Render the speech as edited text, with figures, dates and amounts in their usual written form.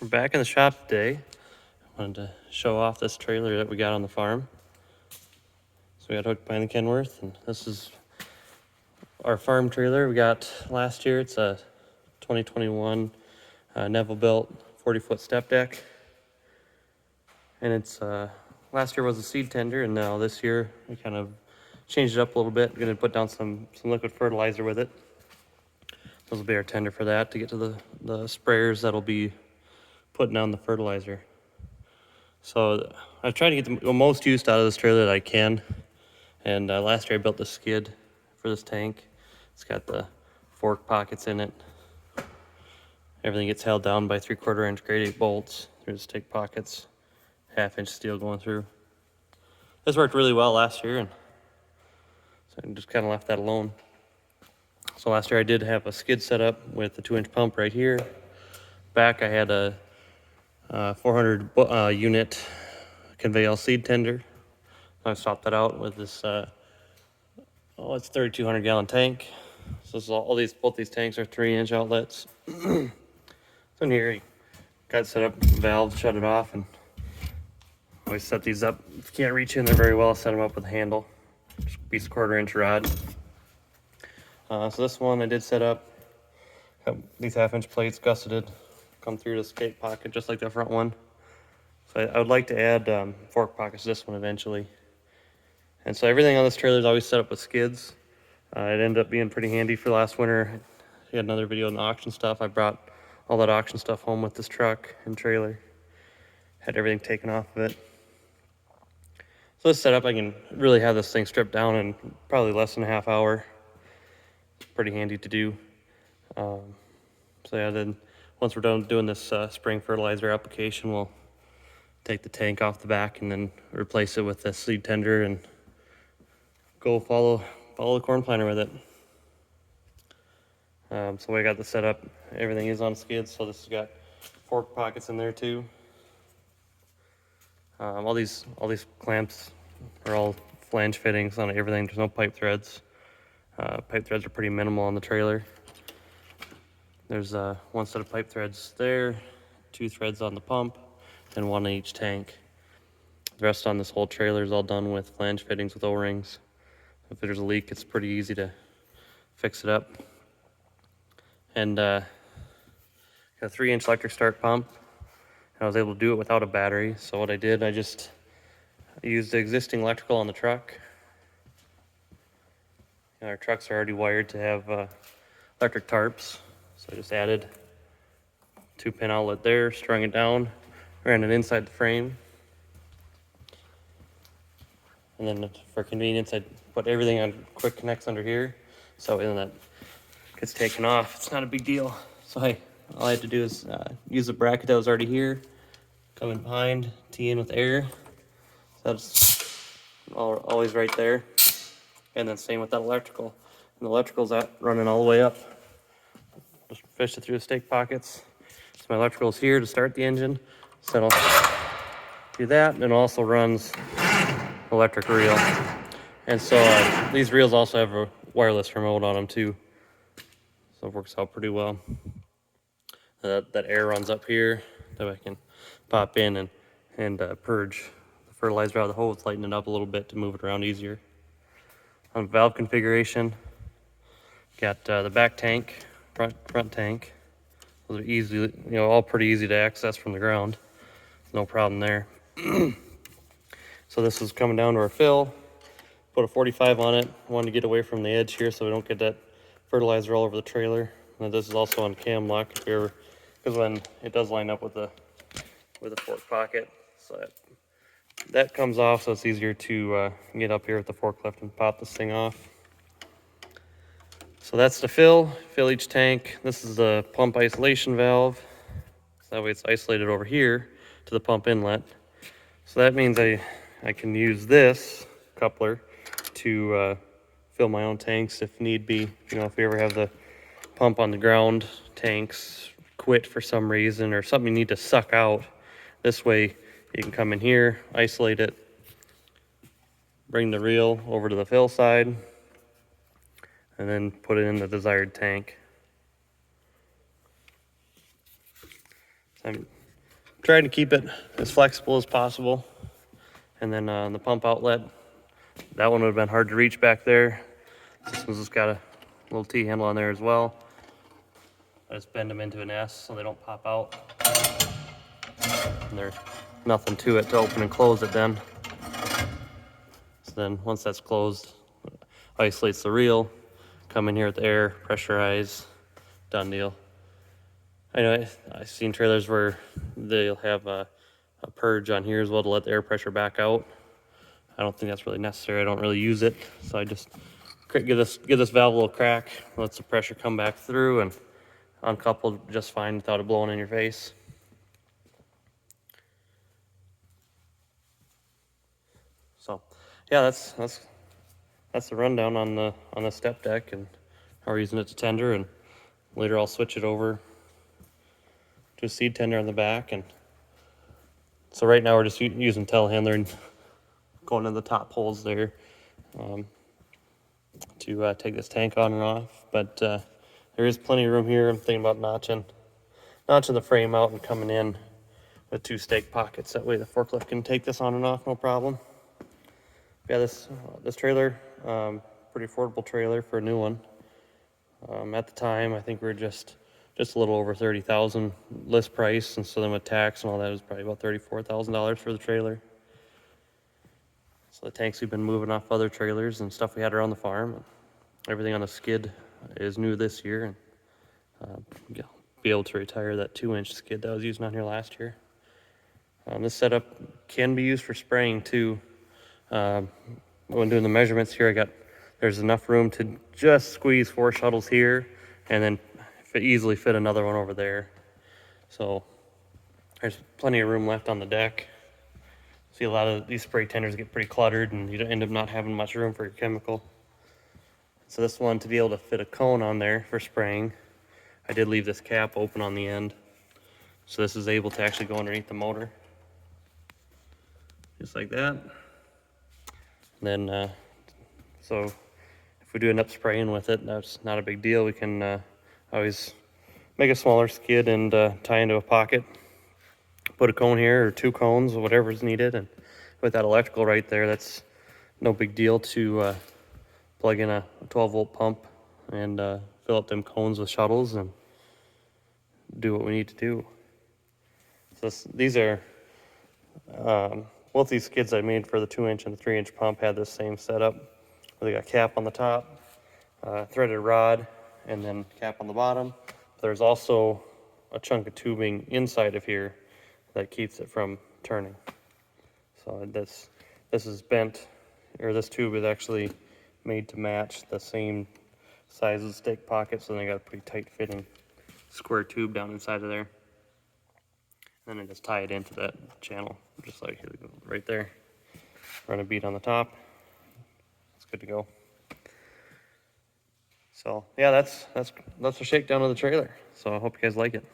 We're back in the shop today. I wanted to show off this trailer that we got on the farm. So we got hooked behind the Kenworth, and this is our farm trailer we got last year. It's a 2021 Neville built 40-foot step deck. And it's last year was a seed tender, and now this year we kind of changed it up a little bit. We're gonna put down some liquid fertilizer with it. This will be our tender for that to get to the sprayers that'll be putting down the fertilizer. So I try to get the most use out of this trailer that I can. And last year I built the skid for this tank. It's got the fork pockets in it. Everything gets held down by 3/4 inch grade 8 bolts through the stick pockets, 1/2 inch steel going through. This worked really well last year, and so I just kind of left that alone. So last year I did have a skid set up with a 2-inch pump right here. Back I had a 400 unit conveyor seed tender. I swapped that out with this it's 3,200 gallon tank. So this is both these tanks are 3-inch outlets. So in here you got it set up, valve, shut it off, and always set these up. If you can't reach in there very well, set them up with a handle. Just a piece of 1/4 inch rod. So this one I did set up, have these 1/2 inch plates gusseted, come through the skate pocket just like the front one. So I would like to add fork pockets to this one eventually. And so everything on this trailer is always set up with skids. It ended up being pretty handy for last winter. I had another video on the auction stuff. I brought all that auction stuff home with this truck and trailer. Had everything taken off of it. So this setup, I can really have this thing stripped down in probably less than a 1/2 hour. It's pretty handy to do. So yeah, then once we're done doing this spring fertilizer application, we'll take the tank off the back and then replace it with the seed tender and go follow the corn planter with it. So I got this set up. Everything is on skids, so this has got fork pockets in there too. All these clamps are all flange fittings on everything. There's no pipe threads. Pipe threads are pretty minimal on the trailer. There's one set of pipe threads there, 2 threads on the pump, and 1 in each tank. The rest on this whole trailer is all done with flange fittings with O-rings. If there's a leak, it's pretty easy to fix it up. And got a 3-inch electric start pump. And I was able to do it without a battery. So what I did, I just used the existing electrical on the truck. And our trucks are already wired to have electric tarps. So I just added 2-pin outlet there, strung it down, ran it inside the frame. And then for convenience, I put everything on quick connects under here. So when that gets taken off, it's not a big deal. So all I had to do is use the bracket that was already here, come in behind, tee in with air. So that's always right there. And then same with that electrical. And the electrical's running all the way up. Just fish it through the stake pockets. So my electrical's here to start the engine. So I'll do that, and it also runs electric reel. And so these reels also have a wireless remote on them too. So it works out pretty well. That air runs up here, that I can pop in and purge the fertilizer out of the hose, lighten it up a little bit to move it around easier. On valve configuration, got the back tank, front tank. Those are easy, all pretty easy to access from the ground. No problem there. So this is coming down to our fill. Put a 45 on it. Wanted to get away from the edge here so we don't get that fertilizer all over the trailer. And this is also on cam lock because when it does line up with the fork pocket, so that comes off, so it's easier to get up here with the forklift and pop this thing off. So that's to fill each tank. This is the pump isolation valve. So that way it's isolated over here to the pump inlet. So that means I can use this coupler to fill my own tanks if need be. If we ever have the pump on the ground, tanks quit for some reason or something you need to suck out, this way you can come in here, isolate it, bring the reel over to the fill side, and then put it in the desired tank. So trying to keep it as flexible as possible. And then the pump outlet, that one would have been hard to reach back there. This one's just got a little T-handle on there as well. I just bend them into an S so they don't pop out. And there's nothing to it to open and close it then. So then once that's closed, isolates the reel, come in here with the air, pressurize, done deal. I know I've seen trailers where they'll have a purge on here as well to let the air pressure back out. I don't think that's really necessary. I don't really use it, so I just give this valve a little crack, lets the pressure come back through, and uncoupled just fine without it blowing in your face. So yeah, that's the rundown on the step deck and how we're using it to tender, and later I'll switch it over to a seed tender on the back. And so right now we're just using telehandler and going to the top holes there to take this tank on and off. But there is plenty of room here. I'm thinking about notching the frame out and coming in with 2 stake pockets. That way the forklift can take this on and off, no problem. Yeah, this trailer, pretty affordable trailer for a new one. At the time, I think we were just a little over $30,000 list price, and so then with tax and all that, it was probably about $34,000 for the trailer. So the tanks we've been moving off other trailers and stuff we had around the farm. Everything on the skid is new this year, and be able to retire that 2-inch skid that I was using on here last year. This setup can be used for spraying too. When doing the measurements here, there's enough room to just squeeze 4 shuttles here, and then easily fit another one over there. So there's plenty of room left on the deck. See, a lot of these spray tenders get pretty cluttered, and you end up not having much room for your chemical. So this one, to be able to fit a cone on there for spraying, I did leave this cap open on the end. So this is able to actually go underneath the motor. Just like that. And then, so if we do end up spraying with it, that's not a big deal. We can always make a smaller skid and tie into a pocket. Put a cone here or 2 cones, whatever is needed. And with that electrical right there, that's no big deal to plug in a 12-volt pump and fill up them cones with shuttles and do what we need to do. So these are, both these skids I made for the 2-inch and the 3-inch pump had this same setup. They got a cap on the top, threaded rod, and then cap on the bottom. There's also a chunk of tubing inside of here that keeps it from turning. So this is bent, or this tube is actually made to match the same size of the stake pocket, so they got a pretty tight fitting square tube down inside of there. And then I just tie it into that channel, just like here we go, right there. Run a bead on the top. It's good to go. So yeah, that's a shakedown of the trailer. So I hope you guys like it.